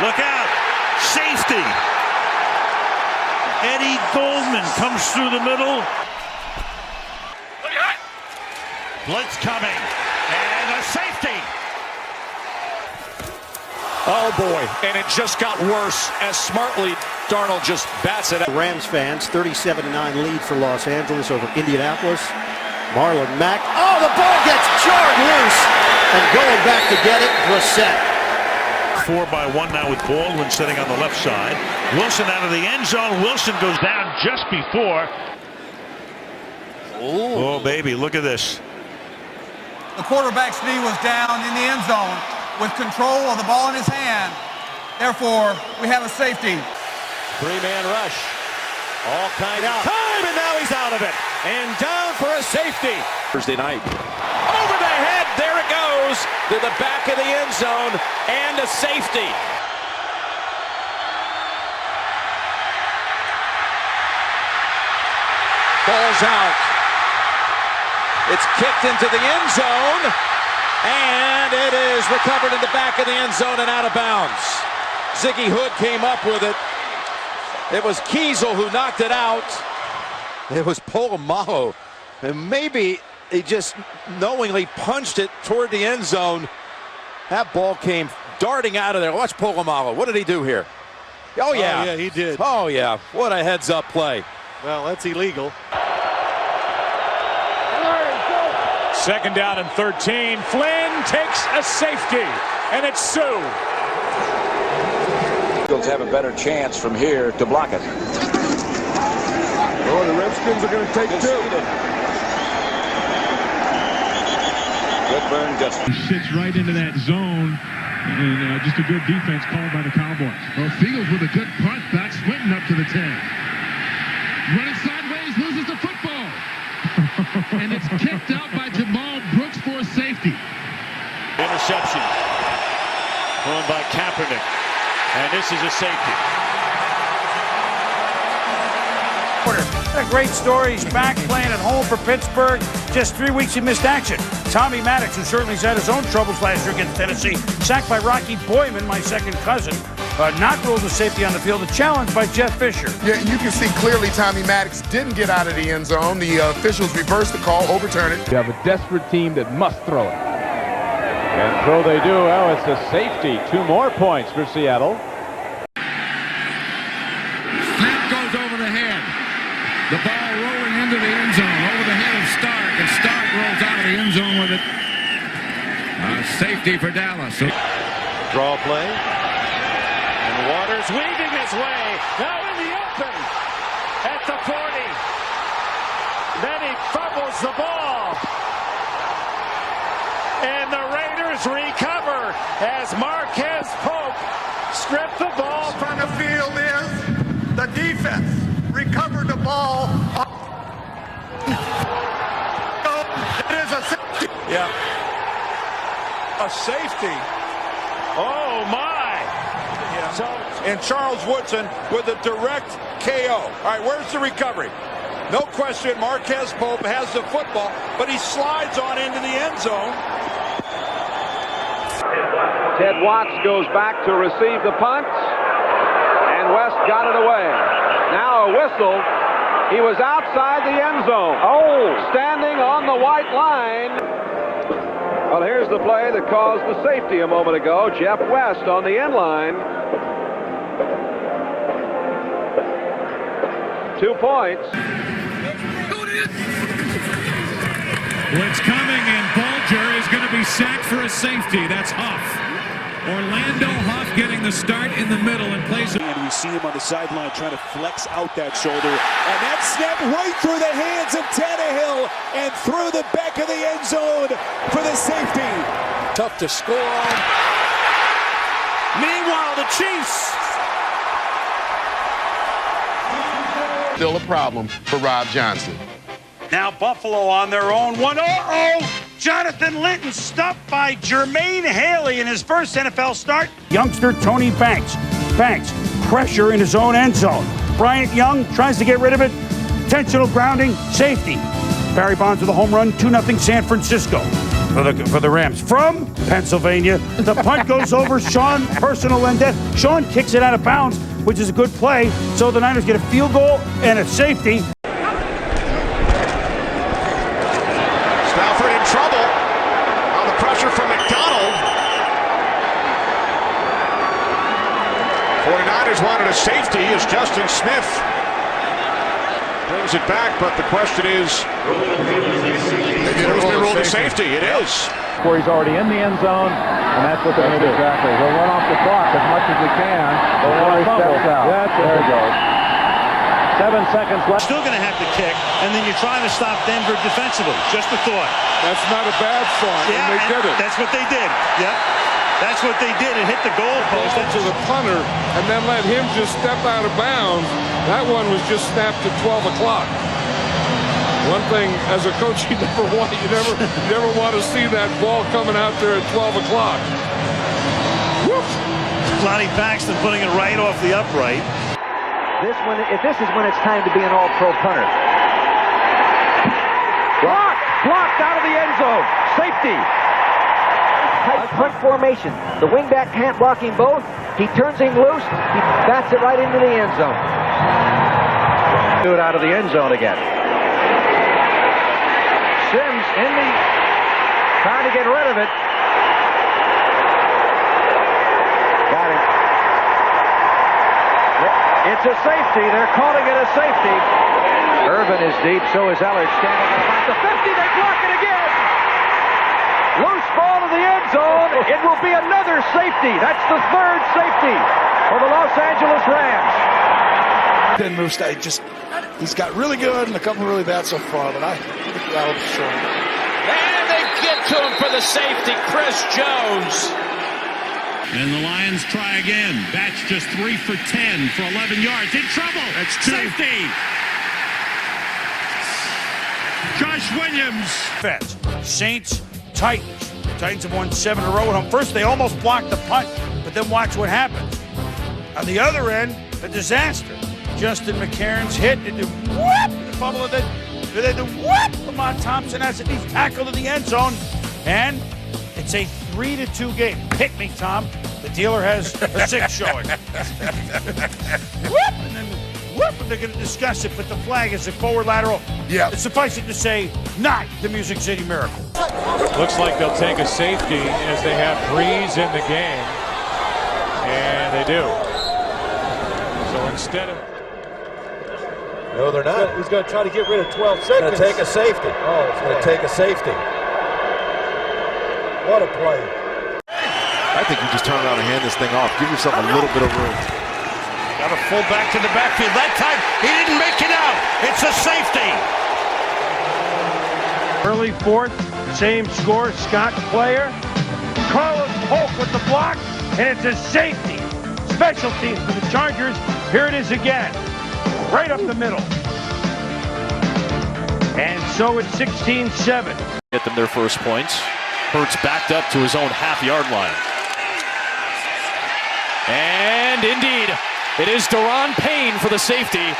Look out. Safety. Eddie Goldman comes through the middle. Blitz coming. And a safety. Oh boy, and it just got worse as smartly Darnold just bats it out. Rams fans, 37-9 lead for Los Angeles over Indianapolis. Marlon Mack. Oh, the ball gets jarred loose. And going back to get it, Brissett. 4-by-1 now with Baldwin sitting on the left side. Wilson out of the end zone. Wilson goes down just before. Oh, baby, look at this. The quarterback's knee was down in the end zone with control of the ball in his hand. Therefore, we have a safety. Three-man rush. All kinds of time, and now he's out of it. And down for a safety. Thursday night. Over the head, there it goes to the back of the end zone, and a safety. Ball's out. It's kicked into the end zone, and it is recovered in the back of the end zone and out of bounds. Ziggy Hood came up with it. It was Kiesel who knocked it out. It was Polamalu, and maybe he just knowingly punched it toward the end zone. That ball came darting out of there. Watch Polamalu. What did he do here? Oh, yeah. Oh, yeah, he did. Oh, yeah. What a heads-up play. Well, that's illegal. Second down and 13. Flynn takes a safety, and it's Sue. Eagles have a better chance from here to block it. Oh, the Redskins are going to take two. Whitburn just sits right into that zone, and just a good defense called by the Cowboys. Well, Fields with a good punt back, Swinton up to the 10. Running sideways, loses the football. And it's kicked out by Jamal Brooks for a safety. Interception. Thrown by Kaepernick. And this is a safety. A great story. He's back playing at home for Pittsburgh. Just 3 weeks he missed action. Tommy Maddox, who certainly has had his own troubles last year against Tennessee, sacked by Rocky Boyman, my second cousin. Not ruled a safety on the field. A challenge by Jeff Fisher. Yeah, you can see clearly Tommy Maddox didn't get out of the end zone. The officials reversed the call, overturned it. You have a desperate team that must throw it. And throw they do. Oh, it's a safety. 2 more points for Seattle. Flint goes over the head. The ball rolling into the end zone, over the head of Stark, and Stark rolls out of the end zone with it. Safety for Dallas. Draw play. And Waters weaving his way. Now in the open at the 40. Then he fumbles the ball. And the Raiders recover as Marquez Pope stripped the ball from The field is the defense recovered the ball. It is a safety. Yeah. A safety. Oh, my. Yeah. So, and Charles Woodson with a direct KO. All right, where's the recovery? No question, Marquez Pope has the football, but he slides on into the end zone. Ted Watts goes back to receive the punt, and West got it away. Now a whistle. He was outside the end zone. Oh, standing on the white line. Well, here's the play that caused the safety a moment ago. Jeff West on the end line. 2 points. Blitz coming, and Bulger is going to be sacked for a safety. That's Huff. Orlando Huff getting the start in the middle and plays it. And we see him on the sideline trying to flex out that shoulder. And that snapped right through the hands of Tannehill and through the back of the end zone for the safety. Tough to score on. Meanwhile, the Chiefs. Still a problem for Rob Johnson. Now Buffalo on their own one. Jonathan Linton stuffed by Jermaine Haley in his first NFL start. Youngster Tony Banks. Banks, pressure in his own end zone. Bryant Young tries to get rid of it. Intentional grounding, safety. Barry Bonds with a home run, 2-0 San Francisco. for the Rams. From Pennsylvania, the punt goes over Sean, personal vendetta. Sean kicks it out of bounds, which is a good play. So the Niners get a field goal and a safety. Stafford in trouble on the pressure from McDonald. 49ers wanted a safety as Justin Smith brings it back, but the question is, who's been ruled a safety? It is. Where he's already in the end zone, and that's what they're going to do. Exactly. They'll run off the clock as much as we can. Before he steps out. There he goes. 7 seconds left. Still going to have to kick, and then you're trying to stop Denver defensively. Just a thought. That's not a bad thought, yeah, and they did it. That's what they did. Yep. That's what they did. It hit the goalpost. To the punter, and then let him just step out of bounds. That one was just snapped at 12 o'clock. One thing, as a coach, you never want to see that ball coming out there at 12 o'clock. Whoop! Lonnie Paxton putting it right off the upright. This is when it's time to be an all-pro punter. Blocked out of the end zone. Safety. Tight punt formation. The wingback can't block him both. He turns him loose. He bats it right into the end zone. Do it out of the end zone again. Sims trying to get rid of it. Got it. It's a safety. They're calling it a safety. Irvin is deep. So is Ellard standing at about the 50. They block it again. Loose ball to the end zone. It will be another safety. That's the third safety for the Los Angeles Rams. Pin moves. He's got really good and a couple really bad so far, but I think that'll be short. And they get to him for the safety, Chris Jones. And the Lions try again. Batch just 3 for 10 for 11 yards. In trouble. That's safety. Josh Williams. Feds. Saints, Titans. Titans have won 7 in a row at home. First, they almost blocked the punt, but then watch what happens. On the other end, a disaster. Justin McCarron's hit, and the whoop, the fumble, and then the whoop. Lamont Thompson has it. He's tackled in the end zone, and it's a 3-2 game. Pick me, Tom. The dealer has a 6 showing. Whoop, and then whoop, and they're going to discuss it, but the flag is a forward lateral. Yeah. Suffice it to say, not the Music City Miracle. Looks like they'll take a safety as they have Breeze in the game. And they do. So instead of... No, they're not. He's going to try to get rid of 12 seconds. Going to take a safety. Oh, it's going to take a safety. What a play. I think you just turn around and hand this thing off. Give yourself a little bit of room. Got a full back to the backfield. That time, he didn't make it out. It's a safety. Early fourth, same score, Scott player. Carlos Polk with the block, and it's a safety. Special teams for the Chargers. Here it is again. Right up the middle. And so it's 16-7. Get them their first points. Hurts backed up to his own half-yard line. And indeed, it is Daron Payne for the safety.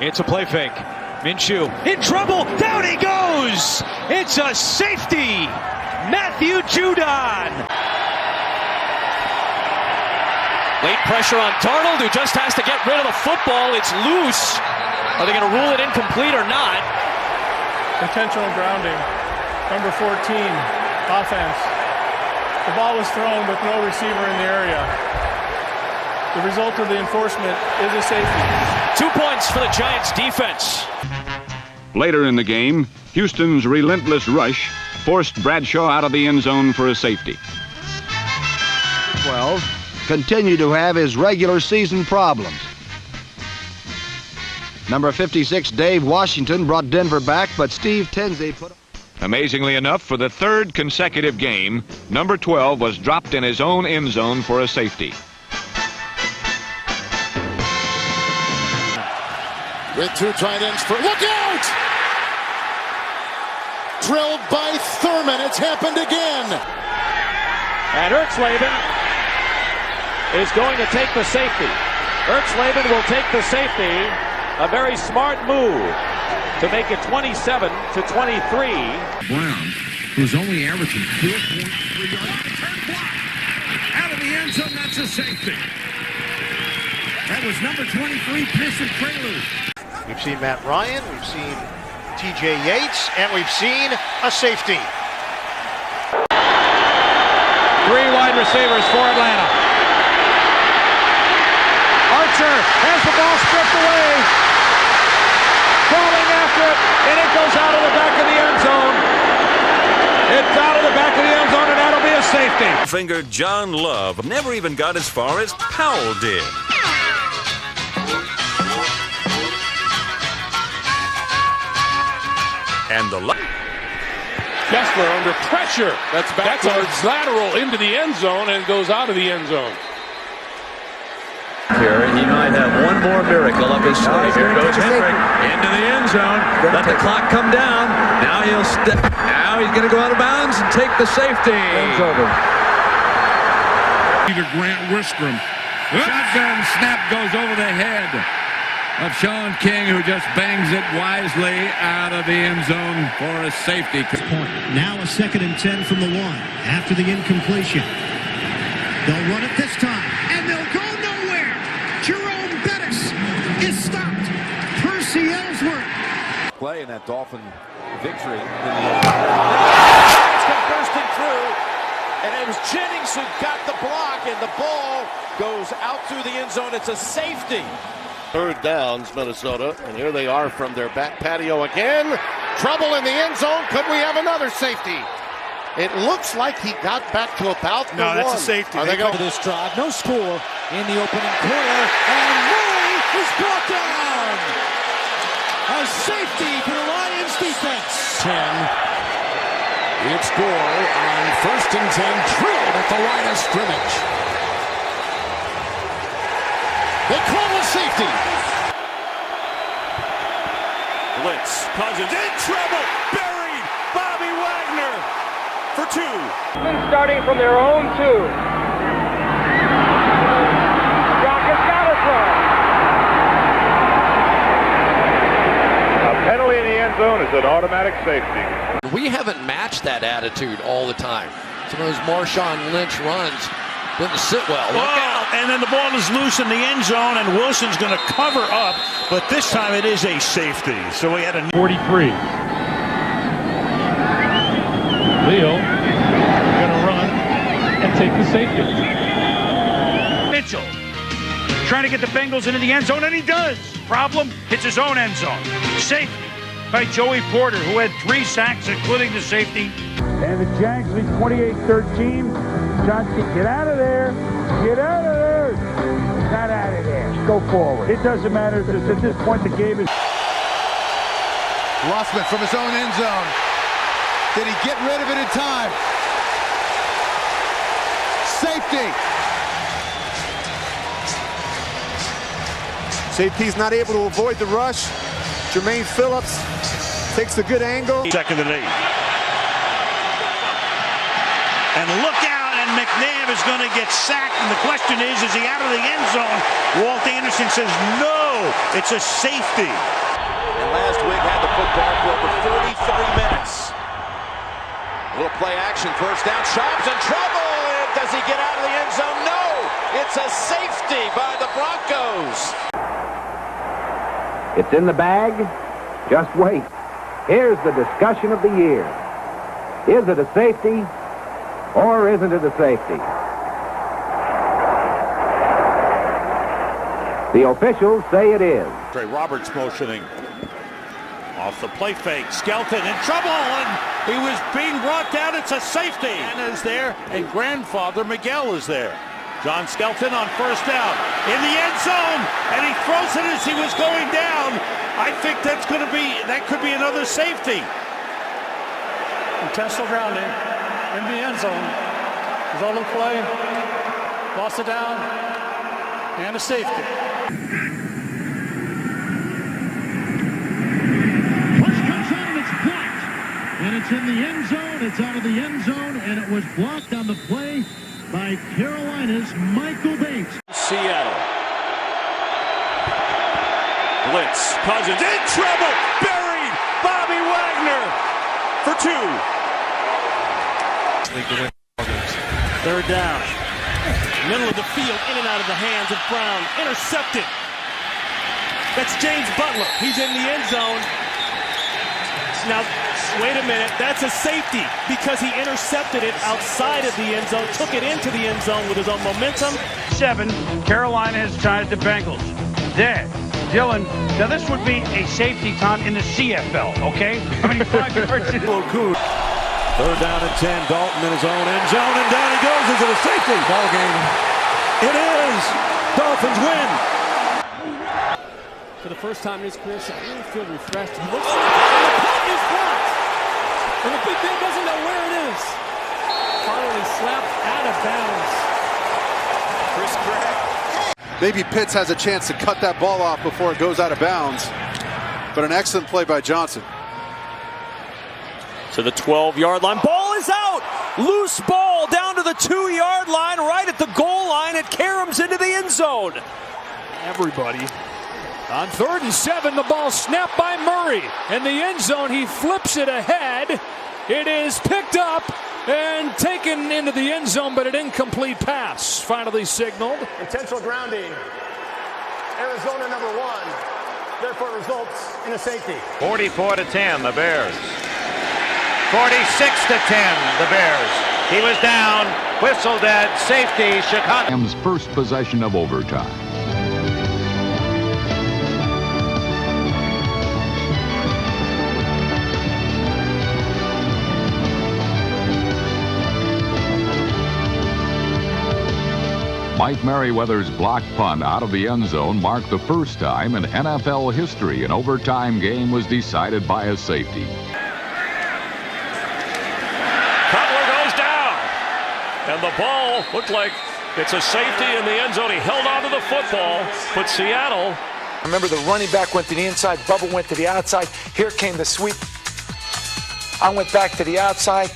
It's a play fake. Minshew in trouble. Down he goes. It's a safety. Matthew Judon. Late pressure on Darnold, who just has to get rid of the football. It's loose. Are they going to rule it incomplete or not? Intentional grounding. Number 14, offense. The ball was thrown with no receiver in the area. The result of the enforcement is a safety. 2 points for the Giants defense. Later in the game, Houston's relentless rush forced Bradshaw out of the end zone for a safety. 12 continue to have his regular season problems. Number 56, Dave Washington, brought Denver back, but Steve Tenzie put... Amazingly enough, for the third consecutive game, number 12 was dropped in his own end zone for a safety. With 2 tight ends for... Look out! Drilled by Thurman. It's happened again. And Ertzleben is going to take the safety. Ertzleben will take the safety. A very smart move to make it 27-23. Brown, who's only averaging 4.3 yards. Out of the end zone, that's a safety. That was number 23, Pearson Prelude. We've seen Matt Ryan, we've seen TJ Yates, and we've seen a safety. 3 wide receivers for Atlanta. Archer has the ball stripped away. Crawling after it, and it goes out of the back of the end zone. It's out of the back of the end zone, and that'll be a safety. Finger John Love never even got as far as Powell did. And the Kessler under pressure. That's a lateral into the end zone and goes out of the end zone. Here, he might have one more miracle up his sleeve. Here goes Hendrick into the end zone. Let the clock come down. Now he'll step. Now he's going to go out of bounds and take the safety. Game's over. Grant Wistrom. Shotgun snap goes over the head of Sean King, who just bangs it wisely out of the end zone for a safety. Now a 2nd and 10 from the 1 after the incompletion. They'll run it this time, and they'll go nowhere. Jerome Bettis is stopped. Percy Ellsworth. Play in that Dolphin victory. It's got bursting through, and it was Jennings who got the block, and the ball goes out through the end zone. It's a safety. 3rd downs, Minnesota, and here they are from their back patio again. Trouble in the end zone. Could we have another safety? It looks like he got back to about the one. No, that's a safety. Are they going to this drive? No score in the opening quarter, and Murray is brought down. A safety for the Lions defense. 10. It's Gore on 1st and 10, drilled at the line of scrimmage. They call a safety. Blitz. Cousins in trouble. Buried. Bobby Wagner for 2. Starting from their own 2. Broncos got it from. A penalty in the end zone is an automatic safety. We haven't matched that attitude all the time. Some of those Marshawn Lynch runs didn't sit well. Look out. And then the ball is loose in the end zone, and Wilson's going to cover up, but this time it is a safety. So we had a 43. Leo going to run and take the safety. Mitchell trying to get the Bengals into the end zone, and he does. Problem, hits his own end zone. Safety by Joey Porter, who had 3 sacks, including the safety. And the Jags lead 28-13. Johnson, get out of there. Get out of there. Not out of there. Go forward. It doesn't matter because at this point the game is. Rossman from his own end zone. Did he get rid of it in time? Safety. Safety's not able to avoid the rush. Jermaine Phillips takes a good angle. 2nd and 8. And look out, and McNabb is going to get sacked. And the question is he out of the end zone? Walt Anderson says no, it's a safety. And last week had the football for over 33 minutes. A little play action, 1st down. Sharp's in trouble. Does he get out of the end zone? No, it's a safety by the Broncos. It's in the bag. Just wait. Here's the discussion of the year. Is it a safety or isn't it a safety? The officials say it is. Trey Roberts motioning. Off the play fake. Skelton in trouble, and he was being brought down. It's a safety. And is there, and grandfather Miguel is there. John Skelton on 1st down in the end zone, and he throws it as he was going down. I think that could be another safety. Intentional grounding in the end zone. Result of play, lost it down, and a safety. Push comes out and it's blocked. And it's in the end zone. It's out of the end zone, and it was blocked on the play by Carolina's Michael Bates. Seattle. Blitz. Cousins in trouble. Buried Bobby Wagner for 2. Third down. Middle of the field, in and out of the hands of Brown. Intercepted. That's James Butler. He's in the end zone. Now, wait a minute. That's a safety because he intercepted it outside of the end zone, took it into the end zone with his own momentum. 7. Carolina has tied the Bengals. There. Dylan, now this would be a safety time in the CFL, okay? I mean, 5 yards. Third down and 10. Dalton in his own end zone, and down he goes into the safety. Ball game. It is. Dolphins win. For the first time in his career, so I really feel refreshed. He looks like the punt is blocked. And the big man doesn't know where it is. Finally slapped out of bounds. Chris Gregg. Maybe Pitts has a chance to cut that ball off before it goes out of bounds. But an excellent play by Johnson. To the 12-yard line. Ball is out. Loose ball down to the 2-yard line, right at the goal line. It caroms into the end zone. Everybody. On 3rd and 7, the ball snapped by Murray. In the end zone, he flips it ahead. It is picked up and taken into the end zone, but an incomplete pass finally signaled. Intentional grounding. Arizona number 1. Therefore results in a safety. 44-10, the Bears. 46-10, the Bears. He was down, whistled at safety, Chicago. Rams' first possession of overtime. Mike Merriweather's blocked punt out of the end zone marked the first time in NFL history an overtime game was decided by a safety. Cutler goes down. And the ball looked like it's a safety in the end zone. He held on to the football, but Seattle. Remember, the running back went to the inside, Bubba went to the outside. Here came the sweep. I went back to the outside.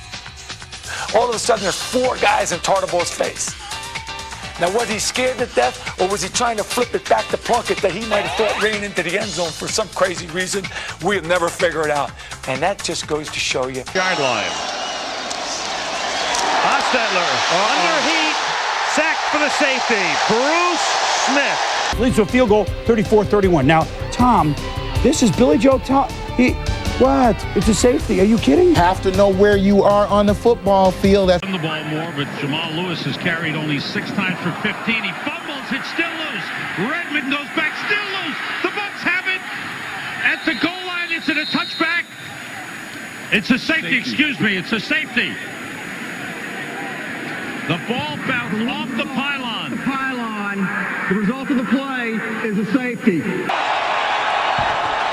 All of a sudden, there's 4 guys in Tartaball's face. Now, was he scared to death, or was he trying to flip it back to Plunkett that he might have thought ran into the end zone for some crazy reason? We'll never figure it out. And that just goes to show you. Yard line. Hostetler under heat, sacked for the safety. Bruce Smith. Leads to a field goal, 34-31. Now, Tom, this is Billy Joe Tom. What? It's a safety. Are you kidding? Have to know where you are on the football field. The ball more, but Jamal Lewis has carried only 6 times for 15. He fumbles. It's still loose. Redmond goes back, still loose. The Bucs have it at the goal line. It's a touchback. It's a safety. Excuse me. It's a safety. The ball bounced off the pylon. The result of the play is a safety.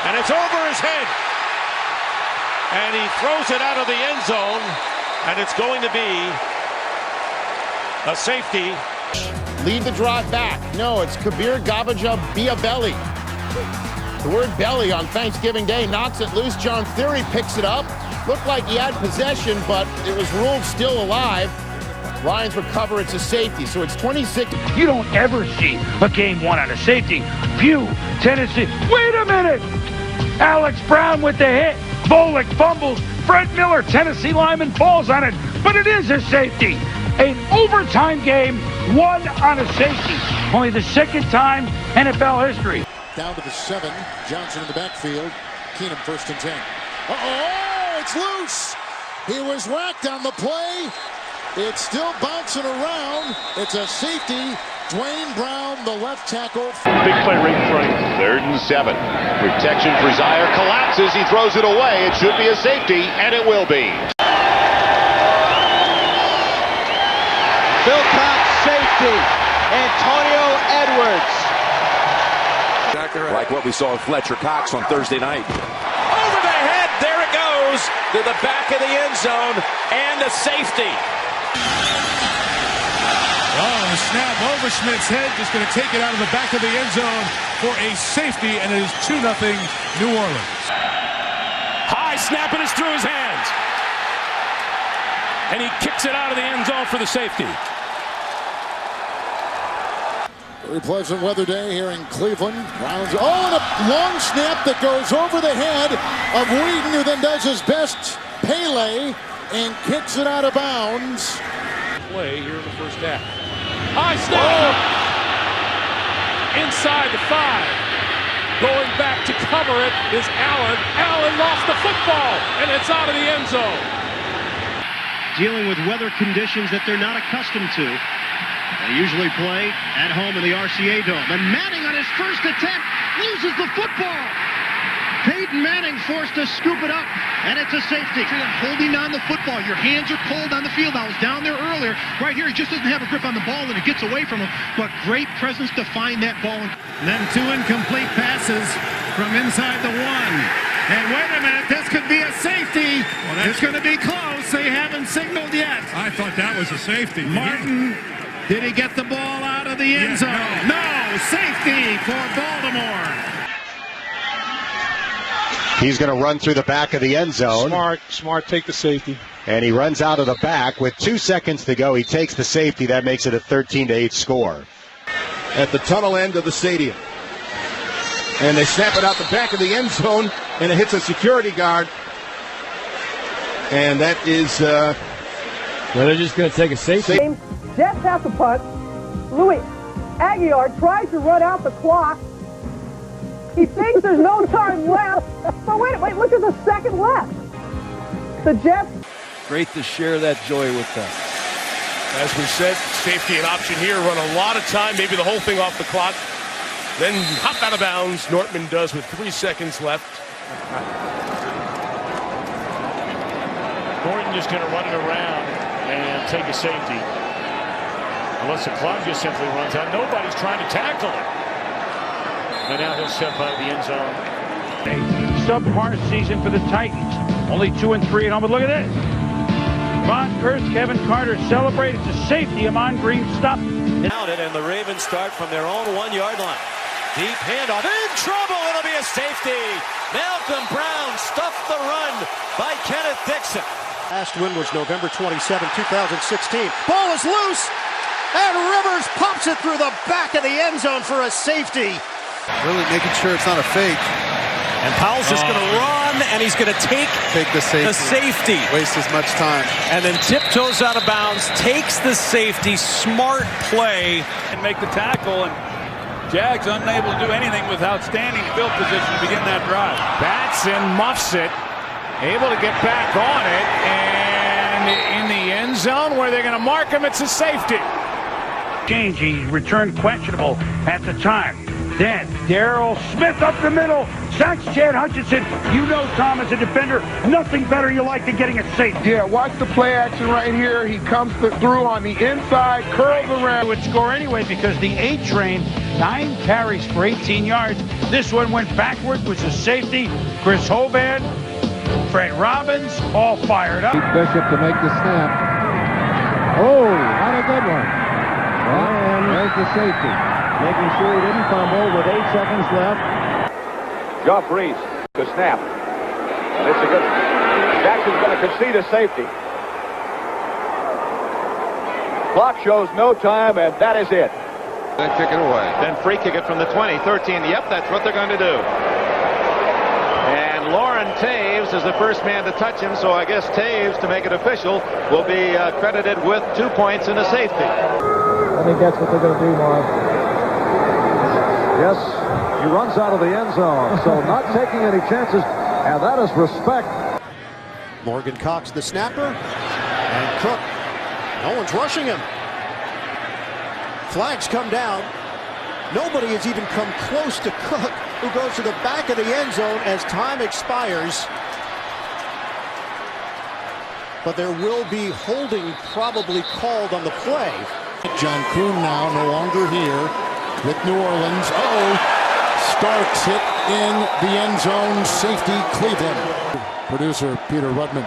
And it's over his head. And he throws it out of the end zone. And it's going to be a safety. Lead the drive back. No, it's Kabir Gabaja-Biabelli. The word belly on Thanksgiving Day knocks it loose. John Theory picks it up. Looked like he had possession, but it was ruled still alive. Lions recover, it's a safety, so it's 26. You don't ever see a game won on a safety. Phew, Tennessee. Wait a minute! Alex Brown with the hit. Volek fumbles. Fred Miller, Tennessee lineman, falls on it. But it is a safety. An overtime game won on a safety. Only the second time NFL history. Down to the 7. Johnson in the backfield. Keenum 1st and 10. Uh-oh, it's loose. He was whacked on the play. It's still bouncing around. It's a safety. Dwayne Brown, the left tackle. Big play right in front. 3rd and 7. Protection for Zaire collapses. He throws it away. It should be a safety, and it will be. Bill Cox, safety. Antonio Edwards. Like what we saw with Fletcher Cox on Thursday night. Over the head. There it goes to the back of the end zone and a safety. Oh, a snap over Smith's head. Just going to take it out of the back of the end zone for a safety, and it is 2-0 New Orleans. High snap, and it's through his hands. And he kicks it out of the end zone for the safety. Very pleasant weather day here in Cleveland. Browns. Oh, and a long snap that goes over the head of Whedon, who then does his best Pele and kicks it out of bounds. Play here in the first half. High snap! Inside the 5. Going back to cover it is Allen. Allen lost the football, and it's out of the end zone. Dealing with weather conditions that they're not accustomed to. They usually play at home in the RCA Dome. And Manning on his first attempt loses the football. Peyton Manning forced to scoop it up, and it's a safety. Holding on the football. Your hands are cold on the field. I was down there earlier. Right here, he just doesn't have a grip on the ball, and it gets away from him. But great presence to find that ball. And then 2 incomplete passes from inside the 1. And wait a minute, this could be a safety. Well, it's going to be close. They haven't signaled yet. I thought that was a safety. Martin, did he get the ball out of the end zone? No, safety for Baltimore. He's going to run through the back of the end zone. Smart, take the safety. And he runs out of the back with 2 seconds to go. He takes the safety. That makes it a 13-8 score. At the tunnel end of the stadium. And they snap it out the back of the end zone, and it hits a security guard. And that is... well, they're just going to take a safety. Jets have to punt. Louis Aguilar tries to run out the clock. He thinks there's no time left. But wait, look at the second left. The Jets. Great to share that joy with them. As we said, safety an option here. Run a lot of time, maybe the whole thing off the clock. Then hop out of bounds. Nortman does with 3 seconds left. Gordon just going to run it around and take a safety. Unless the clock just simply runs out. Nobody's trying to tackle him. And now he'll step out of the end zone. Subpar season for the Titans. Only 2-3 at home, but look at this. Von Ertz, Kevin Carter celebrate. It's a safety. Amon Green stop. And the Ravens start from their own 1-yard line. Deep handoff. In trouble. It'll be a safety. Malcolm Brown stuffed the run by Kenneth Dixon. Last win was November 27, 2016. Ball is loose. And Rivers pumps it through the back of the end zone for a safety. Really making sure it's not a fake. And Powell's just going to run, and he's going to take the safety. Waste as much time. And then tiptoes out of bounds, takes the safety. Smart play. And make the tackle, and Jags unable to do anything with outstanding field position to begin that drive. Batson muffs it, able to get back on it, and in the end zone where they're going to mark him, it's a safety. Change. He returned questionable at the time. Then Darrell Smith up the middle. Sacks Chad Hutchinson. You know, Tom, as a defender, nothing better you like than getting a safety. Yeah, watch the play action right here. He comes through on the inside, curls around. Would score anyway because the A train, 9 carries for 18 yards. This one went backward, was a safety. Chris Hoban, Fred Robbins, all fired up. Bishop to make the snap. Oh, not a good one. And there's the safety. Making sure he didn't fumble with 8 seconds left. Goff Reese to snap. And it's a good. Jackson's going to concede a safety. Clock shows no time, and that is it. Then kick it away. Then free kick it from the 20, 13. Yep, that's what they're going to do. And Lauren Taves is the first man to touch him, so I guess Taves, to make it official, will be credited with 2 points and a safety. I think that's what they're going to do, Mark. Yes, he runs out of the end zone, so not taking any chances, and that is respect. Morgan Cox, the snapper, and Cook. No one's rushing him. Flags come down. Nobody has even come close to Cook, who goes to the back of the end zone as time expires. But there will be holding probably called on the play. John Kuhn now no longer here with New Orleans. Starks hit in the end zone. Safety, Cleveland. Producer Peter Rudman.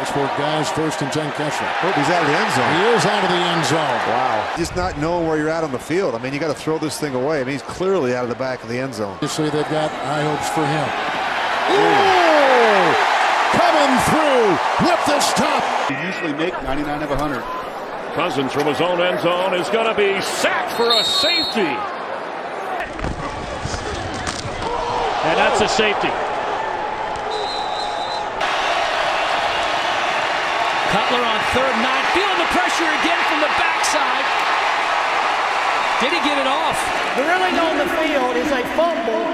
As for guys first and 10 Kessler. Oh, he's out of the end zone. He is out of the end zone. Wow. Just not knowing where you're at on the field. I mean, you got to throw this thing away. I mean, he's clearly out of the back of the end zone. Obviously, they've got high hopes for him. Ooh! Coming through with the stop. You usually make 99 of 100. Cousins from his own end zone is going to be sacked for a safety. And that's a safety. Cutler on 3rd and 9, feeling the pressure again from the backside. Did he get it off? The ruling on the field is a fumble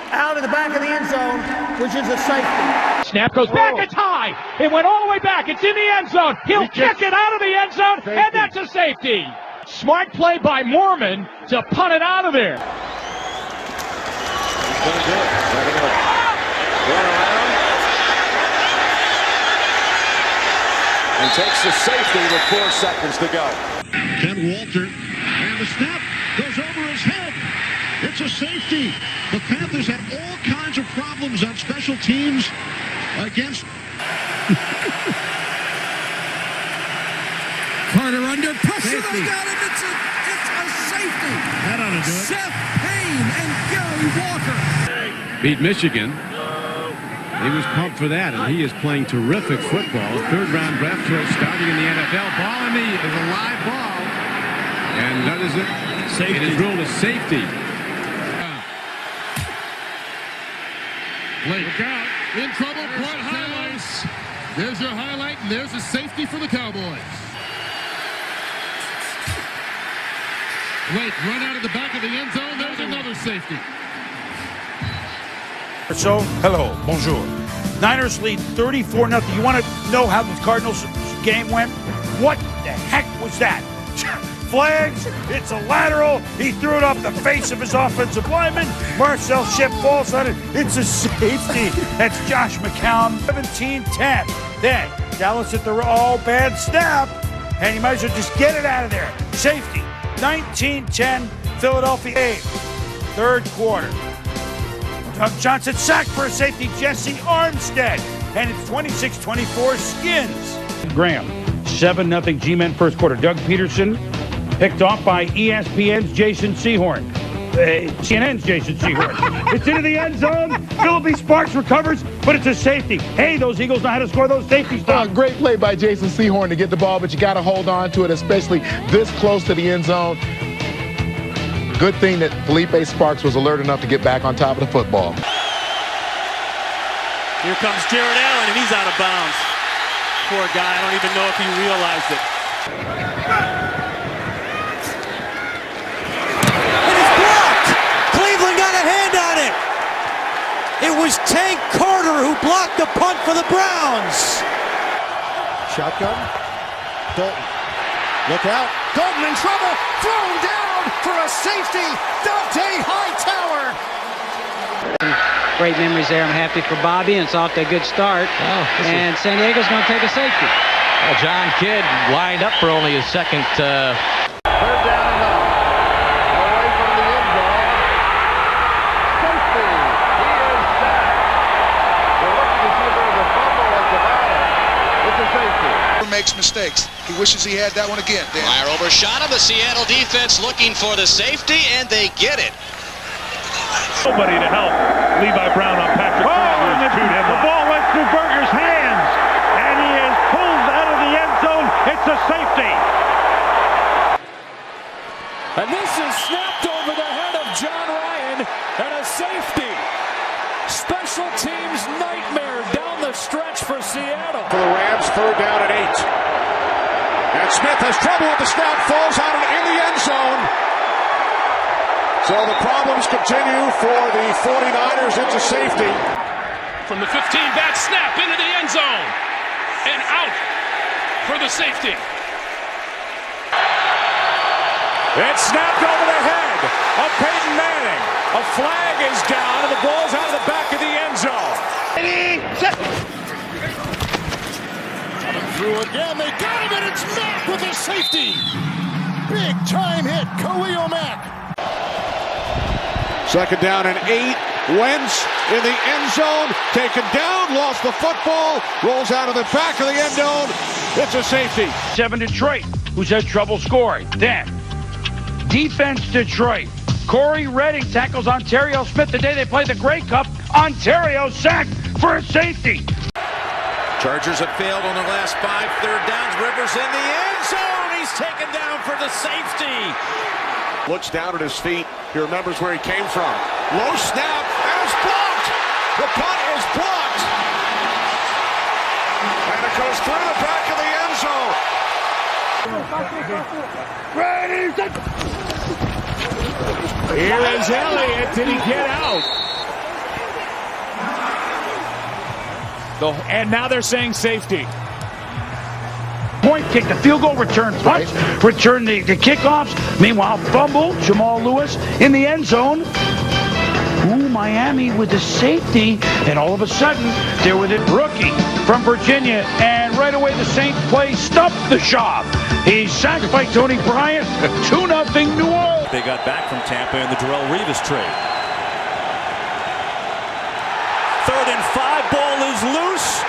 out of the back of the end zone, which is a safety. Snap goes back, it's high. It went all the way back, it's in the end zone. He'll kick it out of the end zone, and that's a safety. Smart play by Mormon to punt it out of there. He's going to do it. They're going to run around. And takes the safety with 4 seconds to go. Ken Walter, and the snap goes over his head. It's a safety. The Panthers had all kinds of problems on special teams against. Carter under pressure. Safety. They got him. It's a safety. That ought to do it. Seth Payne and Gary Walker. Beat Michigan. He was pumped for that, and he is playing terrific football. 3rd-round draft choice starting in the NFL. Ball in the is a live ball. And that is it. Safety. It is ruled a safety. Look out. In trouble. Quite highlights. There's your highlight, and there's a safety for the Cowboys. Blake run out of the back of the end zone. There's another safety. So, hello, bonjour. Niners lead 34-0. You want to know how the Cardinals game went? What the heck was that? Flags, it's a lateral. He threw it off the face of his offensive lineman. Marcel Ship falls on it. It's a safety. That's Josh McCown. 17-10. Then Dallas at the bad snap, and you might as well just get it out of there. Safety. 19-10. Philadelphia. 3rd quarter. Doug Johnson sacked for a safety, Jesse Armstead. And it's 26-24 Skins. Graham, 7-0 G-Men 1st quarter. Doug Peterson picked off by ESPN's Jason Sehorn. CNN's Jason Sehorn. It's into the end zone. Philippi Sparks recovers, but it's a safety. Hey, those Eagles know how to score those safety stops. Great play by Jason Sehorn to get the ball, but you got to hold on to it, especially this close to the end zone. Good thing that Philippi Sparks was alert enough to get back on top of the football. Here comes Jared Allen, and he's out of bounds. Poor guy, I don't even know if he realized it. It is blocked. Cleveland got a hand on it. It was Tank Carter who blocked the punt for the Browns. Shotgun. Dalton. Look out. Dalton in trouble. Thrown down for a safety. Dante Hightower. Great memories there. I'm happy for Bobby, and it's off to a good start. And San Diego's going to take a safety. Well, John Kidd lined up for only his second. 3rd down and 9. Away from the end zone. Safety. He is sacked. We're looking to see if there was a fumble at the bottom. It's a safety. Makes mistakes. He wishes he had that one again, Dan. Fire overshot of the Seattle defense looking for the safety, and they get it. Nobody to help. Levi Brown on Patrick. And the ball went through Berger's hands, and he is pulled out of the end zone. It's a safety. And this is snapped over the head of John Ryan, and a safety. Special teams nightmare down the stretch for Seattle. For the Rams, 3rd down and 8. And Smith has trouble with the snap, falls out in the end zone. So the problems continue for the 49ers. It's a safety. From the 15, back snap into the end zone. And out for the safety. It's snapped over the head of Peyton Manning. A flag is down, and the ball's out of the back of the end zone. Through again, they got him, and it's Mack with a safety. Big time hit, Khalil Mack. 2nd down and 8. Wentz in the end zone, taken down, lost the football, rolls out of the back of the end zone. It's a safety. 7 Detroit, who's had trouble scoring. Then, defense Detroit. Corey Redding tackles Ontario Smith the day they played the Grey Cup. Ontario sacked for a safety. Chargers have failed on their last 5 third downs. Rivers in the end zone. He's taken down for the safety. Looks down at his feet. He remembers where he came from. Low snap, and it's blocked. The punt is blocked. And it goes through the back of the end zone. Here is Elliott. Did he get out? And now they're saying safety. Point kick, the field goal return, punch, return the kickoffs. Meanwhile, fumble, Jamal Lewis in the end zone. Ooh, Miami with the safety, and all of a sudden, they're with a rookie from Virginia, and right away the Saints play stump the shop. He's sacked by Tony Bryant, 2-0 New Orleans. They got back from Tampa in the Darrelle Revis trade. 3rd and 5, ball is loose.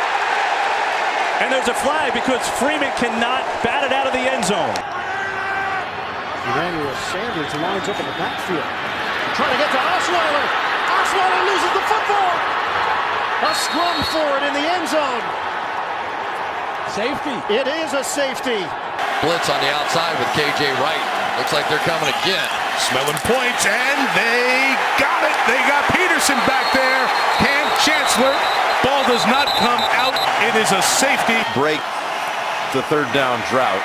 And there's a flag because Freeman cannot bat it out of the end zone. Emmanuel Sanders lines up in the backfield. Trying to get to Osweiler. Osweiler loses the football. A scrum for it in the end zone. Safety. It is a safety. Blitz on the outside with KJ Wright. Looks like they're coming again. Smelling points, and they got it. They got Peterson back there. Cam Chancellor. Ball does not come out. It is a safety. Break the 3rd down drought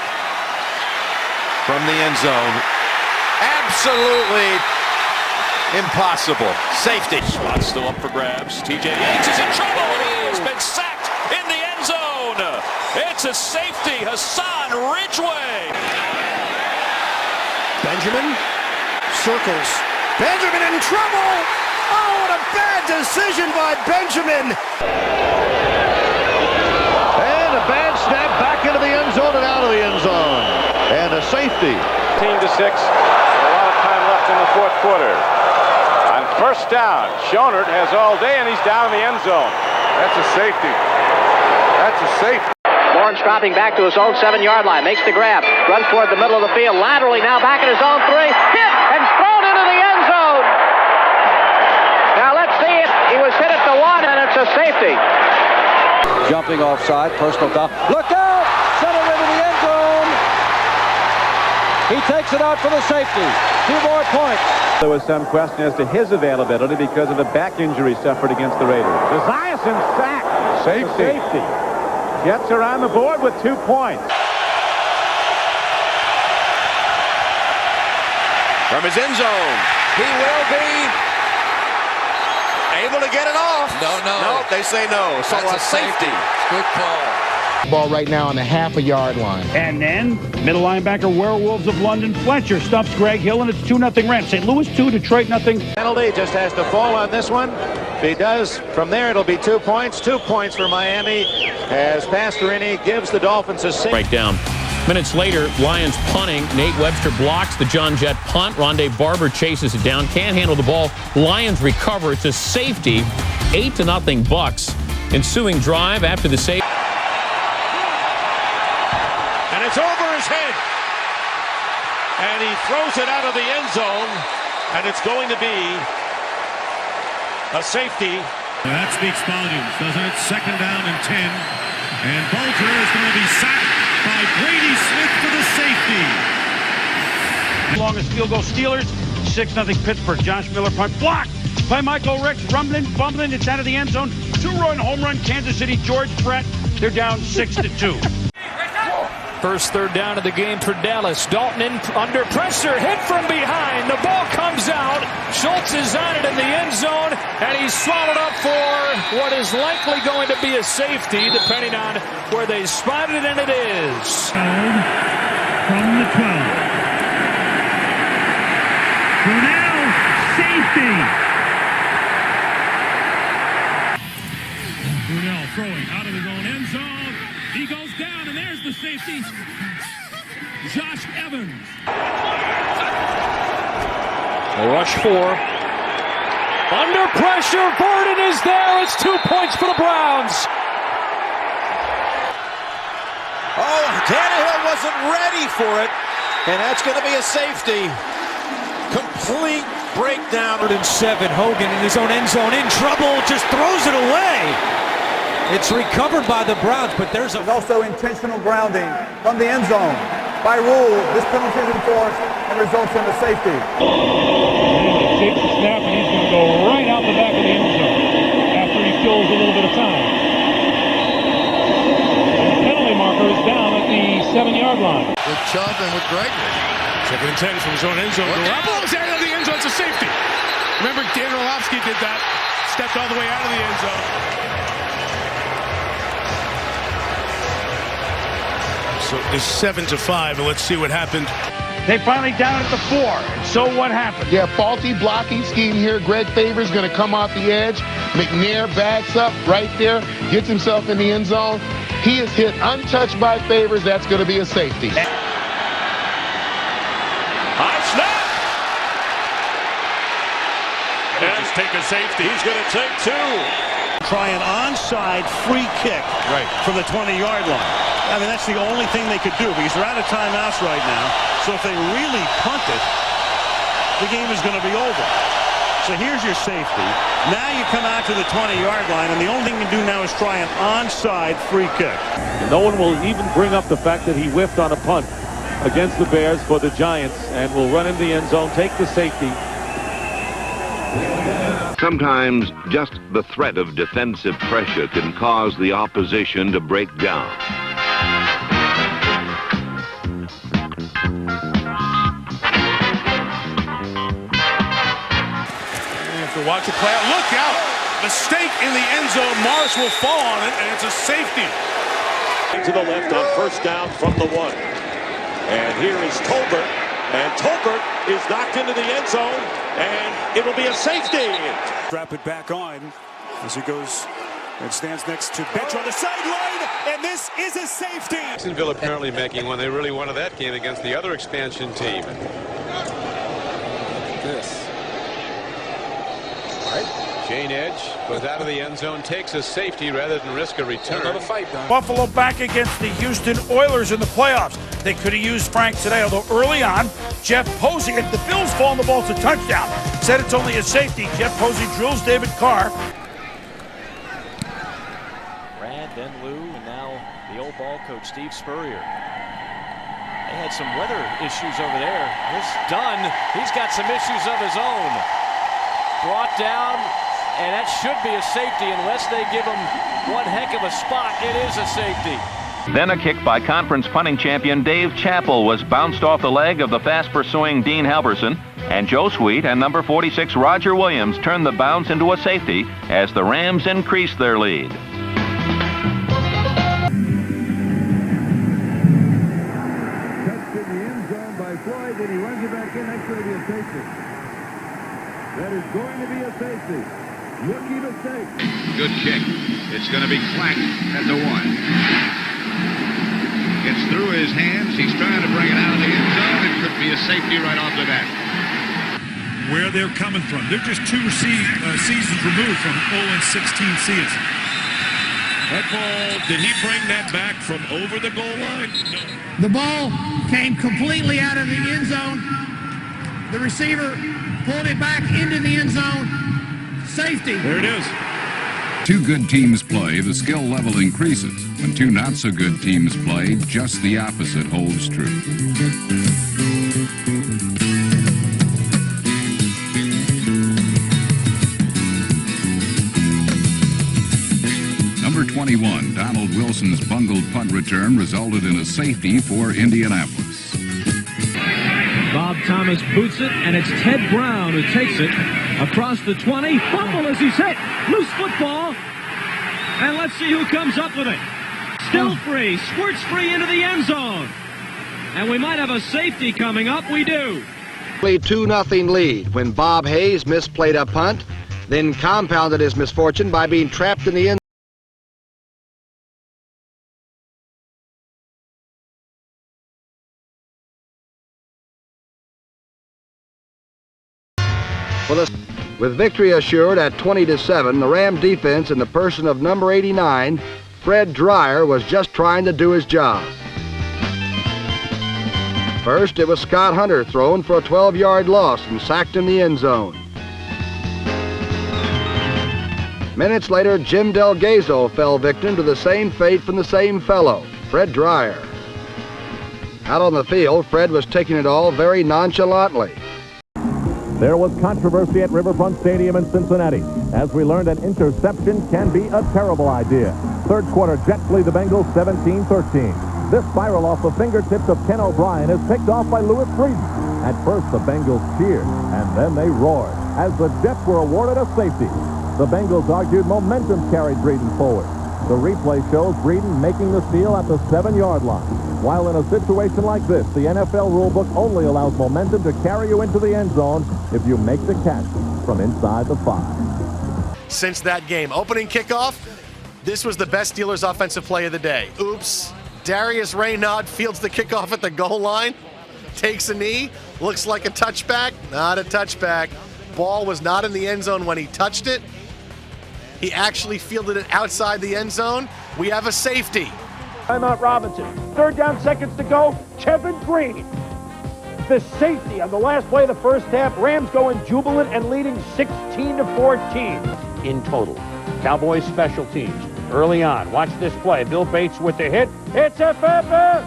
from the end zone. Absolutely impossible. Safety. Spot still up for grabs. TJ Yates is in trouble. He has been sacked in the end zone. It's a safety. Hassan Ridgeway. Benjamin circles. Benjamin in trouble. Oh, what a bad decision by Benjamin. And a bad snap back into the end zone and out of the end zone. And a safety. 15-6. A lot of time left in the 4th quarter. On 1st down, Schonert has all day, and he's down in the end zone. That's a safety. That's a safety. Lawrence dropping back to his own 7-yard line. Makes the grab. Runs toward the middle of the field. Laterally now back at his own 3. Hit and thrown into the end zone. Now let's see if he was hit at the 1, and it's a safety. Jumping offside. Personal foul. Look out! Center into the end zone. He takes it out for the safety. 2 more points. There was some question as to his availability because of the back injury suffered against the Raiders. Esiason sacked. Safety. Jets are on the board with 2 points. From his end zone, he will be able to get it off. No, they say no. So That's a safety. Good call. Ball right now on the half-a-yard line. And then, middle linebacker, Werewolves of London, Fletcher stuffs Greg Hill, and it's 2-0 Rams. St. Louis 2, Detroit 0. Penalty just has to fall on this one. If he does, from there it'll be 2 points. 2 points for Miami as Pastorini gives the Dolphins a save. Right down. Minutes later, Lions punting. Nate Webster blocks the John Jett punt. Rondé Barber chases it down. Can't handle the ball. Lions recover. It's a safety. 8-0 Bucks. Ensuing drive after the save. And it's over his head. And he throws it out of the end zone. And it's going to be a safety. Well, that speaks volumes, doesn't it? 2nd down and 10. And Bolger is going to be sacked by Brady Smith for the safety. Longest field goal Steelers, 6-0 Pittsburgh. Josh Miller punt blocked by Michael Ricks, rumbling, fumbling, it's out of the end zone. 2-run home run, Kansas City, George Brett. They're down 6-2. First 3rd down of the game for Dallas. Dalton in under pressure, hit from behind. The ball comes out. Schultz is on it in the end zone, and he's swallowed up for what is likely going to be a safety, depending on where they spotted it, and it is. From the 12. Brunel, safety. Brunel throwing out of his own end zone. He goes down, and there's the safety. Josh Evans. A rush 4. Under pressure, Gordon is there. It's 2 points for the Browns. Oh, Tannehill wasn't ready for it, and that's going to be a safety. Complete breakdown. 3rd and 7. Hogan in his own end zone, in trouble, just throws it away. It's recovered by the Browns, but there's also intentional grounding from the end zone. By rule, this penalty is enforced and results in a safety. Takes the snap, and he's going to go right out the back of the end zone after a little bit of time. And the penalty marker is down at the 7-yard line. With Chubb and with Gregory. 2nd and 10 from his own end zone. Garoppolo's out of the end zone. It's a safety. Remember, Dan Orlovsky did that. Stepped all the way out of the end zone. So it's 7-5, and let's see what happened. They finally down at the 4. And so what happened? Yeah, faulty blocking scheme here. Greg Favors going to come off the edge. McNair backs up right there, gets himself in the end zone. He is hit untouched by Favors. That's going to be a safety. High snap! And just take a safety. He's going to take 2. Try an onside free kick from the 20-yard line. I mean, that's the only thing they could do because they're out of timeouts right now. So if they really punt it, the game is going to be over. So here's your safety. Now you come out to the 20-yard line, and the only thing you can do now is try an onside free kick. No one will even bring up the fact that he whiffed on a punt against the Bears for the Giants and will run in the end zone, take the safety. Sometimes just the threat of defensive pressure can cause the opposition to break down. To watch it play out. Look out! Mistake in the end zone. Morris will fall on it, and it's a safety. To the left on 1st down from the 1. And here is Tolbert. And Tolbert is knocked into the end zone, and it will be a safety. Strap it back on as he goes and stands next to Betcher on the sideline, and this is a safety. Jacksonville apparently making one they really wanted that game against the other expansion team. This. Shane Edge goes out of the end zone, takes a safety rather than risk a return. Another fight, Don. Buffalo back against the Houston Oilers in the playoffs. They could have used Frank today, although early on, Jeff Posey, if the Bills fall and the ball's a touchdown, said it's only a safety. Jeff Posey drills David Carr. Brad, then Lou, and now the old ball coach, Steve Spurrier. They had some weather issues over there. This Dunn, he's got some issues of his own. Brought down, and that should be a safety unless they give him one heck of a spot. It is a safety. Then a kick by conference punting champion Dave Chappell was bounced off the leg of the fast-pursuing Dean Halverson, and Joe Sweet and number 46 Roger Williams turned the bounce into a safety as the Rams increased their lead. Touched in the end zone by Floyd, and he runs it back in. That's going to be a safety. That is going to be a safety. Rookie mistake. Good kick. It's going to be clacked at the 1. It's through his hands. He's trying to bring it out of the end zone. It could be a safety right off the bat. Where they're coming from. They're just 2 seasons removed from 0-16 season. That ball, did he bring that back from over the goal line? No. The ball came completely out of the end zone. The receiver pulled it back into the end zone. Safety. There it is. 2 good teams play, the skill level increases. When 2 not-so-good teams play, just the opposite holds true. Number 21, Donald Wilson's bungled punt return resulted in a safety for Indianapolis. Bob Thomas boots it, and it's Ted Brown who takes it across the 20. Fumble as he's hit. Loose football. And let's see who comes up with it. Still free. Squirts free into the end zone. And we might have a safety coming up. We do. 2-0 lead when Bob Hayes misplayed a punt, then compounded his misfortune by being trapped in the end. With victory assured at 20-7, the Ram defense in the person of number 89, Fred Dreyer, was just trying to do his job. First, it was Scott Hunter thrown for a 12-yard loss and sacked in the end zone. Minutes later, Jim Delgazo fell victim to the same fate from the same fellow, Fred Dreyer. Out on the field, Fred was taking it all very nonchalantly. There was controversy at Riverfront Stadium in Cincinnati as we learned an interception can be a terrible idea. Third quarter, Jets lead the Bengals 17-13. This spiral off the fingertips of Ken O'Brien is picked off by Louis Frieden. At first, the Bengals cheered, and then they roared as the Jets were awarded a safety. The Bengals argued momentum carried Frieden forward. The replay shows Frieden making the steal at the 7-yard line. While in a situation like this, the NFL rulebook only allows momentum to carry you into the end zone if you make the catch from inside the 5. Since that game, opening kickoff, this was the best Steelers offensive play of the day. Oops. Darius Raynaud fields the kickoff at the goal line, takes a knee, looks like a touchback, not a touchback. Ball was not in the end zone when he touched it. He actually fielded it outside the end zone. We have a safety. Timeout Robinson. 3rd down, seconds to go. Kevin Green. The safety on the last play of the first half. Rams going jubilant and leading 16-14 in total. Cowboys special teams early on. Watch this play. Bill Bates with the hit. It's a feather.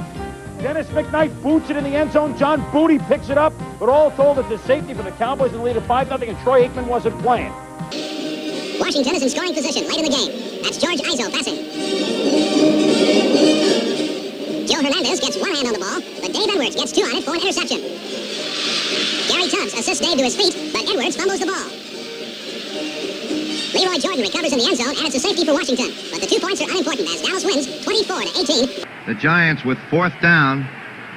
Dennis McKnight boots it in the end zone. John Booty picks it up. But all told, it's a safety for the Cowboys in the lead of 5-0, and Troy Aikman wasn't playing. Washington is in scoring position late in the game. That's George Izzo passing. Joe Hernandez gets one hand on the ball, but Dave Edwards gets 2 on it for an interception. Gary Tubbs assists Dave to his feet, but Edwards fumbles the ball. Leroy Jordan recovers in the end zone, and it's a safety for Washington. But the 2 points are unimportant as Dallas wins 24-18. The Giants with 4th down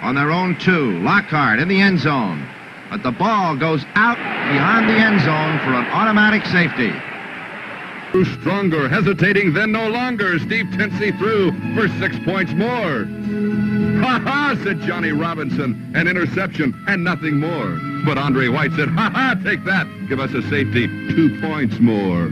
on their own 2. Lockhart in the end zone. But the ball goes out beyond the end zone for an automatic safety. Stronger, hesitating, then no longer. Steve Tensey threw for 6 points more. Ha-ha, said Johnny Robinson. An interception and nothing more. But Andre White said, ha-ha, take that. Give us a safety. 2 points more.